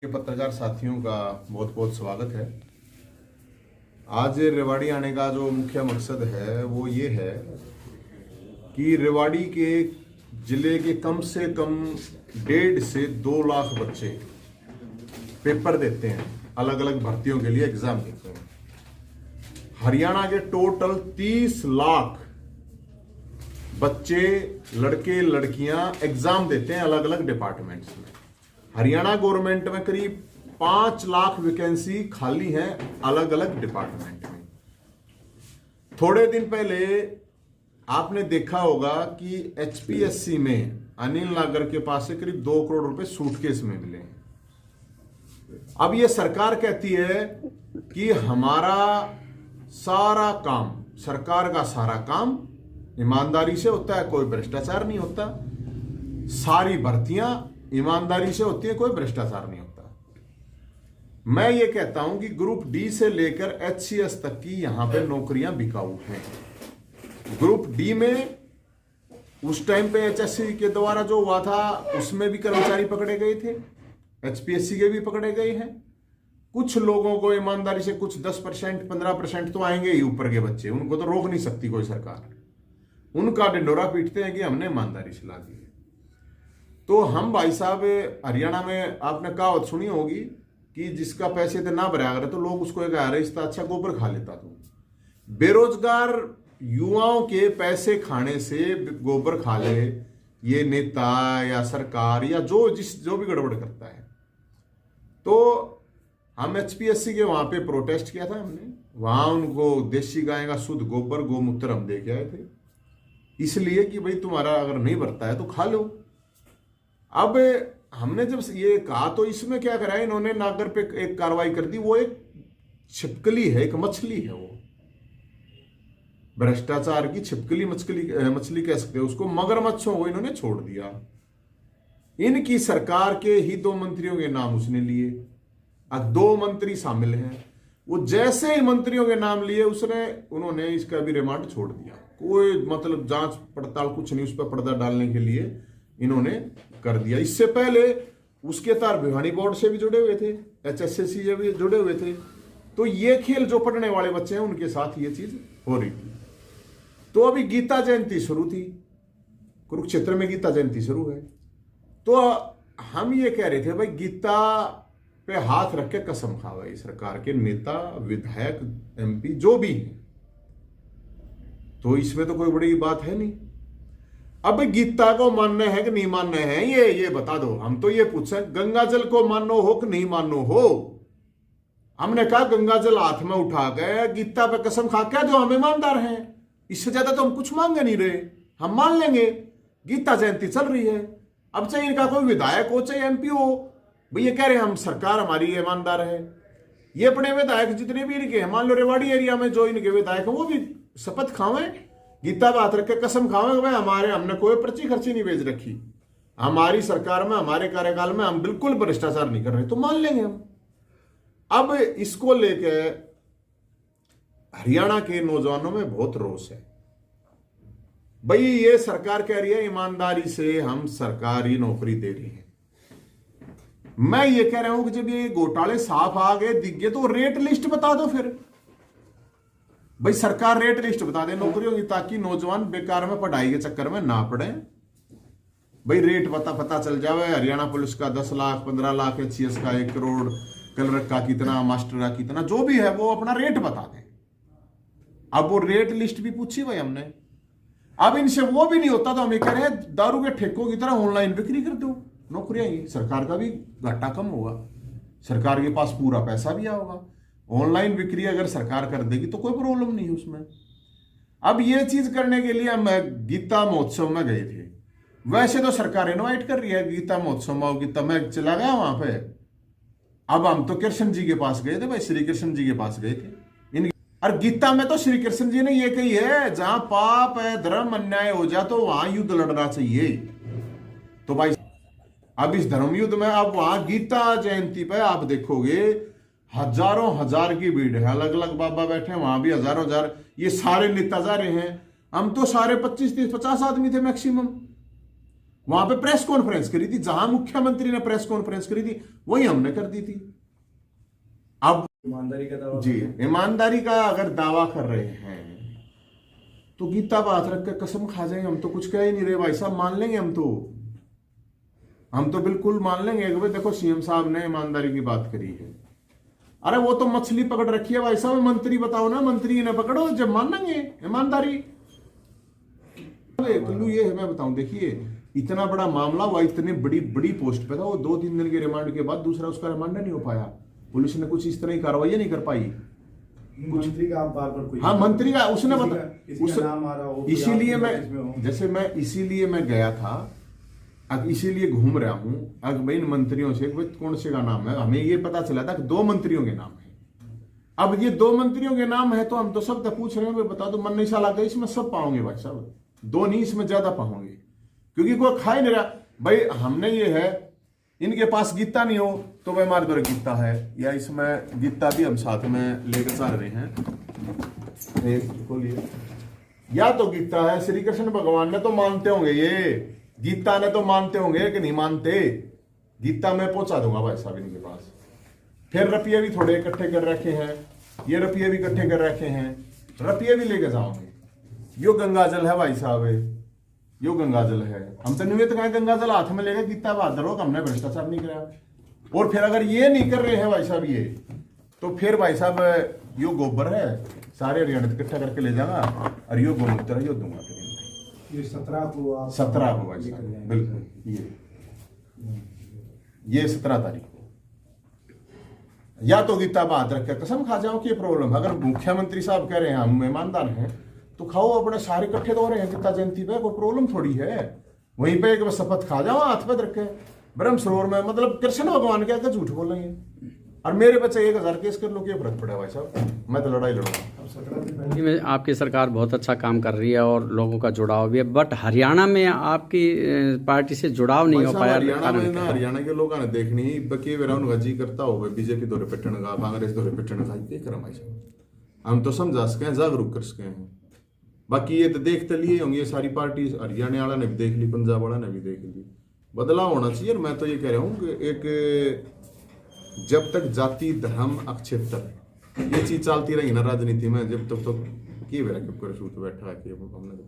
के पत्रकार साथियों का बहुत बहुत स्वागत है। आज रेवाड़ी आने का जो मुख्य मकसद है वो ये है कि रेवाड़ी के जिले के कम से कम 1.5 से 2 लाख बच्चे पेपर देते हैं, अलग अलग भर्तियों के लिए एग्जाम देते हैं। हरियाणा के टोटल 30 लाख बच्चे, लड़के लड़कियां एग्जाम देते हैं अलग अलग डिपार्टमेंट्स में। हरियाणा गवर्नमेंट में करीब 5 लाख वैकेंसी खाली हैं अलग अलग डिपार्टमेंट में। थोड़े दिन पहले आपने देखा होगा कि एचपीएससी में अनिल नागर के पास से करीब 2 करोड़ रुपए सूटकेस में मिले हैं। अब ये सरकार कहती है कि हमारा सारा काम, सरकार का सारा काम ईमानदारी से होता है, कोई भ्रष्टाचार नहीं होता, सारी भर्तियां ईमानदारी से होती है, कोई भ्रष्टाचार नहीं होता। मैं ये कहता हूं कि ग्रुप डी से लेकर एचसीएस तक की यहां पे नौकरियां बिकाऊ हैं। ग्रुप डी में उस टाइम पे एचएससी के द्वारा जो हुआ था उसमें भी कर्मचारी पकड़े गए थे, एचपीएससी के भी पकड़े गए हैं। कुछ लोगों को ईमानदारी से कुछ 10% 15% तो आएंगे ही ऊपर के बच्चे, उनको तो रोक नहीं सकती कोई सरकार। उनका ढिंडोरा पीटते हैं कि हमने ईमानदारी से ला दी है। तो हम भाई साहब, हरियाणा में आपने कहावत सुनी होगी कि जिसका पैसे थे ना भरा करे तो लोग उसको कह रहे इसका अच्छा गोबर खा लेता। तू बेरोजगार युवाओं के पैसे खाने से गोबर खा ले ये नेता या सरकार या जो भी गड़बड़ करता है। तो हम एचपीएससी के वहां पे प्रोटेस्ट किया था हमने, वहां उनको देसी गाय का शुद्ध गोबर गोमूत्र हम दे के आए थे, इसलिए कि भाई तुम्हारा अगर नहीं भरता है तो खा लो। अब हमने जब ये कहा तो इसमें क्या करा, इन्होंने नागर पे एक कार्रवाई कर दी। वो एक छिपकली है, एक मछली है, वो भ्रष्टाचार की छिपकली मछली कह सकते हैं उसको। मगरमच्छों को इन्होंने छोड़ दिया। इनकी सरकार के ही 2 मंत्रियों के नाम उसने लिए। अब 2 मंत्री शामिल हैं, वो जैसे ही मंत्रियों के नाम लिए उन्होंने इसका भी रिमांड छोड़ दिया। कोई मतलब जांच पड़ताल कुछ नहीं, उस पर पर्दा डालने के लिए इन्होंने कर दिया। इससे पहले उसके तार भिवानी बोर्ड से भी जुड़े हुए थे, एचएससी से भी जुड़े हुए थे। तो ये खेल जो पढ़ने वाले बच्चे हैं उनके साथ ये चीज हो रही थी। तो अभी गीता जयंती शुरू थी, कुरुक्षेत्र में गीता जयंती शुरू है। तो हम ये कह रहे थे भाई गीता पे हाथ रख के कसम खावे सरकार के नेता, विधायक, एमपी जो भी हैं, तो इसमें तो कोई बड़ी बात है नहीं। अब गीता को मानना है कि नहीं मानना है ये बता दो। हम तो ये पूछे गंगा जल को मानो हो कि नहीं मानो हो। हमने कहा गंगा जल हाथ में उठा के गीता पे कसम खा के जो हम ईमानदार हैं, इससे ज्यादा तो हम कुछ मांगे नहीं रहे, हम मान लेंगे। गीता जयंती चल रही है, अब चाहे इनका कोई विधायक हो चाहे एमपी हो, भैया कह रहे हम सरकार हमारी ईमानदार है। ये अपने विधायक जितने भी इनके, मान लो रेवाड़ी एरिया में जो इनके विधायक है वो भी शपथ खावे, गीता बात रख के कसम खावे भाई हमने कोई पर्ची खर्ची नहीं भेज रखी, हमारी सरकार में हमारे कार्यकाल में हम बिल्कुल भ्रष्टाचार नहीं कर रहे, तो मान लेंगे हम। अब इसको लेके हरियाणा के नौजवानों में बहुत रोष है। भाई ये सरकार कह रही है ईमानदारी से हम सरकारी नौकरी दे रही है। मैं ये कह रहा हूं कि जब ये घोटाले साफ आ गए दिख गए तो रेट लिस्ट बता दो फिर। भाई सरकार रेट लिस्ट बता दे नौकरियों की, ताकि नौजवान बेकार में पढ़ाई के चक्कर में ना पड़े। भाई रेट पता चल जाए। हरियाणा पुलिस का 10 लाख 15 लाख, एचसीएस का 1 करोड़, क्लर्क का कितना, मास्टर का कितना, जो भी है वो अपना रेट बता दें। अब वो रेट लिस्ट भी पूछी भाई हमने। अब इनसे वो भी नहीं होता तो हम ये कह रहे हैं दारू के ठेकों की तरह ऑनलाइन बिक्री कर दो, नौकरियां ही, सरकार का भी घाटा कम होगा, सरकार के पास पूरा पैसा भी आएगा। ऑनलाइन बिक्री अगर सरकार कर देगी तो कोई प्रॉब्लम नहीं है उसमें। अब ये चीज करने के लिए हम गीता महोत्सव में गए थे। वैसे तो सरकार इनवाइट कर रही है गीता महोत्सव में, गीता में चला गया वहां पे। अब हम तो कृष्ण जी के पास गए थे भाई, श्री कृष्ण जी के पास गए थे। और गीता में तो श्री कृष्ण जी ने ये कही है जहां पाप है, धर्म, अन्याय हो जाए तो वहां युद्ध लड़ना चाहिए। तो भाई अब इस धर्म युद्ध में अब वहां गीता जयंती पे आप देखोगे हजारों हजार की भीड़ है, अलग अलग बाबा बैठे हैं, वहां भी हजारों हजार, ये सारे नेता जा रहे हैं। हम तो सारे 25 30 50 आदमी थे मैक्सिमम। वहां पे प्रेस कॉन्फ्रेंस करी थी, जहां मुख्यमंत्री ने प्रेस कॉन्फ्रेंस करी थी वही हमने कर दी थी। अब ईमानदारी का दावा जी, ईमानदारी का अगर दावा कर रहे हैं तो गीता बात रख कर कसम खा जाएंगे, हम तो कुछ कह ही नहीं रहे भाई साहब, मान लेंगे हम तो बिल्कुल मान लेंगे कि भाई देखो सीएम साहब ने ईमानदारी की बात करी है। अरे वो तो मछली पकड़ रखी है भाई साहब, मंत्री बताओ ना, मंत्री ने पकड़ो जब मानेंगे ईमानदारी। कुल्लू ये है, मैं बताऊं, देखिए इतना बड़ा मामला हुआ, इतनी बड़ी बड़ी पोस्ट पे था वो, 2-3 दिन के रिमांड के बाद दूसरा उसका रिमांड नहीं हो पाया, पुलिस ने कुछ इस तरह की कार्रवाई नहीं कर पाई। मंत्री का बार-बार कोई, हाँ मंत्री का उसने नाम आ रहा हो, इसीलिए मैं इसीलिए मैं गया था, अब इसीलिए घूम रहा हूं। अब भाई इन मंत्रियों से कौन से का नाम है, हमें ये पता चला था कि 2 मंत्रियों के नाम है। अब ये 2 मंत्रियों के नाम है तो हम तो सब तक पूछ रहे हैं, बता दो मन नहीं साल आ गई, इसमें सब पाओगे भाई साहब, 2 नहीं इसमें ज्यादा पाओगे, क्योंकि कोई खा ही नहीं रहा भाई। हमने ये है, इनके पास गीता नहीं हो तो भाई हमारे द्वारा गीता है, या इसमें गीता भी हम साथ में लेकर चल रहे हैं, खोलिए, या तो गीता है, श्री कृष्ण भगवान ने तो मानते होंगे, ये गीता ने तो मानते होंगे कि नहीं मानते, गीता मैं पहुंचा दूंगा भाई साहब इनके पास। फिर रुपये भी थोड़े इकट्ठे कर रखे हैं, ये रुपये भी इकट्ठे कर रखे हैं, रुपये भी लेके जाओगे। यो गंगाजल है भाई साहब, यो गंगाजल है, हम तो निवेद कहें गंगाजल हाथ में लेकर गीता बात करो, हमने भ्रष्टाचार नहीं कराया। और फिर अगर ये नहीं कर रहे हैं भाई साहब ये, तो फिर भाई साहब यो गोबर है, सारे हरियाणा इकट्ठा करके ले जाऊंगा, और यो गोमूत्र है यो दूंगा फिर। ये 17 को 17 को भाई साहब, बिल्कुल ये 17 तारीख को, या तो गीता बात रख कर कसम खा जाओ कि ये प्रॉब्लम। अगर मुख्यमंत्री साहब कह रहे हैं हम ईमानदार हैं तो खाओ, अपने सारे इकट्ठे तो हो रहे हैं गीता जयंती पे, कोई प्रॉब्लम थोड़ी है। वहीं पे एक शपथ खा जाओ हाथ पे रख के ब्रह्म सरोवर में, मतलब कृष्ण भगवान के आगे झूठ बोल रहे हैं, और मेरे बच्चे 1000 केस कर लो, क्या फर्क पड़ा भाई साहब, मैं तो लड़ाई लड़ूंगा। में आपकी सरकार बहुत अच्छा काम कर रही है और लोगों का जुड़ाव भी है, बट हरियाणा में आपकी पार्टी से जुड़ाव नहीं हो पाया। हरियाणा के लोगों ने देखनी बकी उनका जी करता हो बीजेपी दौरे पिटने का, कांग्रेस दौरे पिटने का, ये कर भाई साहब हम तो समझा सके हैं, जागरूक कर सके हैं। बाकी ये तो देखते लिए होंगे, ये सारी पार्टी हरियाणा वाला ने भी देख ली, पंजाब वाला ने भी देख ली, बदलाव होना चाहिए। और मैं तो ये कह रहा हूँ कि एक जब तक जाति धर्म अक्षेत्र ये चीज चलती रही ना राजनीति में, जब तक तो बैठा है कि हमने तो